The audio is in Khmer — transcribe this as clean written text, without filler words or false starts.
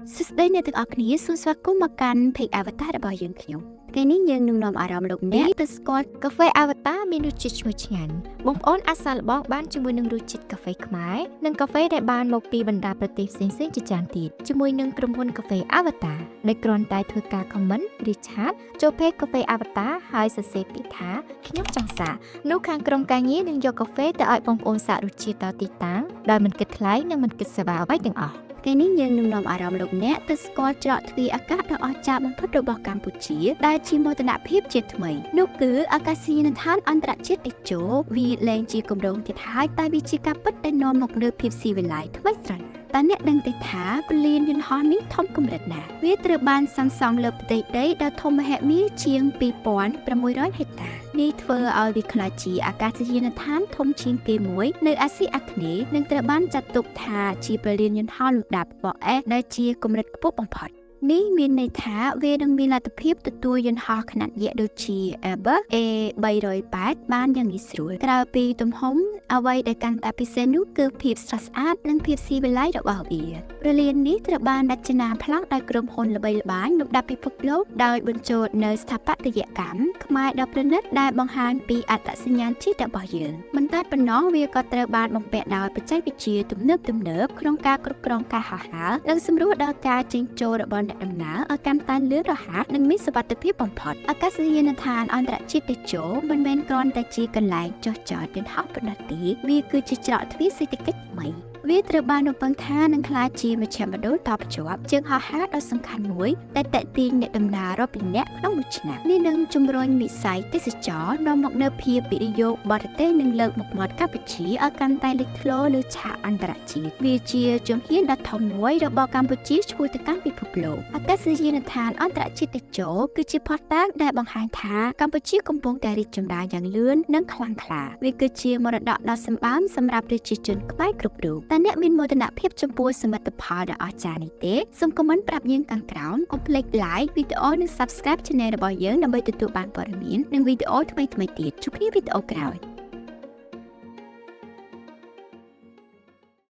Sustain អ្នកទាំងអស់គ្នាសូមស្វាគមន៍មកកាន់ Page Avatar របស់យើងខ្ញុំថ្ងៃនេះយើងនឹងនាំអារម្មណ៍លោកអ្នកទៅស្គាល់កាហ្វេ Avatar មានរសជាតិឈ្ងុយឆ្ងាញ់បងប្អូនអាចសាកល្បងបានជាមួយនឹងរសជាតិកាហ្វេខ្មែរនិងកាហ្វេដែលបានមកពីបណ្ដាប្រទេសផ្សេងៗជាច្រើនទៀតជាមួយនឹងក្រុមហ៊ុនកាហ្វេ Avatar ដែលគ្រាន់តែធ្វើការ comment ឬឆាតចូល Page កាហ្វេ Avatar ហើយសរសេរពាក្យថាខ្ញុំចង់សាកនោះខាងក្រុមការងារនឹងយកកាហ្វេទៅឲ្យបងប្អូនសាករសជាតិដល់ទីតាំងដោយមិនគិតថ្លៃនិងមិនគិតសេវាអ្វីទាំងអស់ថ្ងៃនេះយើងនឹងនាំអារម្មណ៍លោកអ្នកទៅស្គាល់ច្រកទ្វារអាកាសដ៏អស្ចារ្យបំផុតរបស់កម្ពុជាដែលជាមោទនភាពជាតិថ្មីនោះគឺអាកាសយានដ្ឋានអន្តរជាតិតេជោវាលែងជាគម្រោងទៀតហើយតែវាជាការពិតដែលនាំមកនូវភាពស៊ីវិល័យថ្មីស្រឡាញ់តើអ្នកដឹងទេថាពលានយន្តហោះនេះធំកម្រិតណាស់វាត្រូវបានសាងសង់លើផ្ទៃដីដ៏ធំមហិមាជាង 2600 ហិកតានេះធ្វើឲ្យវាក្លាយជាអាកាសយានដ្ឋានធំជាងគេមួយនៅអាស៊ីអាគ្នេយ៍និងត្រូវបានចាត់ទុកថាជាពលានយន្តហោះលំដាប់ 4S ដែលជាកម្រិតខ្ពស់បំផុតនេះមានន័យថាវានឹងមានលទ្ធភាពទទួលយន្តហោះខ្នាតយក្សដូចជា Airbus A380 បានយ៉ាងងាយស្រួលក្រៅពីទំហំអ្វីដែលកាន់តែពិសេសនោះគឺភាពស្រស់ស្អាតនិងភាពស៊ីវិល័យរបស់វាព្រលាននេះត្រូវបានរចនាប្លង់ដោយក្រុមហ៊ុនល្បីល្បាញលំដាប់ពិភពលោកដោយបញ្ចូលនូវស្ថាបត្យកម្មខ្មែរដ៏ប្រណិតដែលបង្ហាញពីអត្តសញ្ញាណជាតិរបស់យើងមិនតែប៉ុណ្ណោះវាក៏ត្រូវបានបំពាក់ដោយបច្ចេកវិទ្យាទំនើបក្នុងការគ្រប់គ្រងការហោះហើរនិងសម្រួលដល់ការចេញចូលរបស់អ្នកដំណើរឲ្យកាន់តែលឿនរហ័សនិងមានសុវត្ថិភាពបំផុតអាកាសយានដ្ឋានអន្តរជាតិតេជោមិនមែនគ្រាន់តែជាកន្លែងចុះចតយន្តហោះប៉ុណ្ណោះទេវាគឺជាច្រកទ្វារសេដ្ឋកិច្ចថ្មីវាត្រូវបានរំពឹងថានឹងក្លាយជាមជ្ឈមណ្ឌលតភ្ជាប់ជើងហោះហើរដ៏សំខាន់មួយដែលទាក់ទាញអ្នកដំណើររាប់លាននាក់ក្នុងមួយឆ្នាំនេះនឹងជំរុញវិស័យទេសចរណ៍នាំមកនូវភាពវិនិយោគបរទេសនិងលើកមុខមាត់កម្ពុជាឲ្យកាន់តែលេចធ្លោលើឆាកអន្តរជាតិវាជាជំហានដ៏ធំមួយរបស់កម្ពុជាឆ្ពោះទៅកាន់ពិភពលោកអាកាសយានដ្ឋានអន្តរជាតិតេជោគឺជាភស្តុតាងដែលបង្ហាញថាកម្ពុជាកំពុងតែរីកចម្រើនយ៉ាងលឿននិងខ្លាំងក្លាវាគឺជាមរតកដ៏សម្បើមសម្រាប់ប្រជាជនខ្មែរគ្រប់រូបតើអ្នកមានមោទនភាពចំពោះសមិទ្ធផលដ៏អស្ចារ្យនេះទេសូម comment ប្រាប់យើងខាងក្រោមកុំភ្លេច like វីដេអូនិង subscribe channel របស់យើងដើម្បីទទួលបានព័ត៌មាននិងវីដេអូថ្មីៗទៀតជួបគ្នាវីដេអូក្រោយ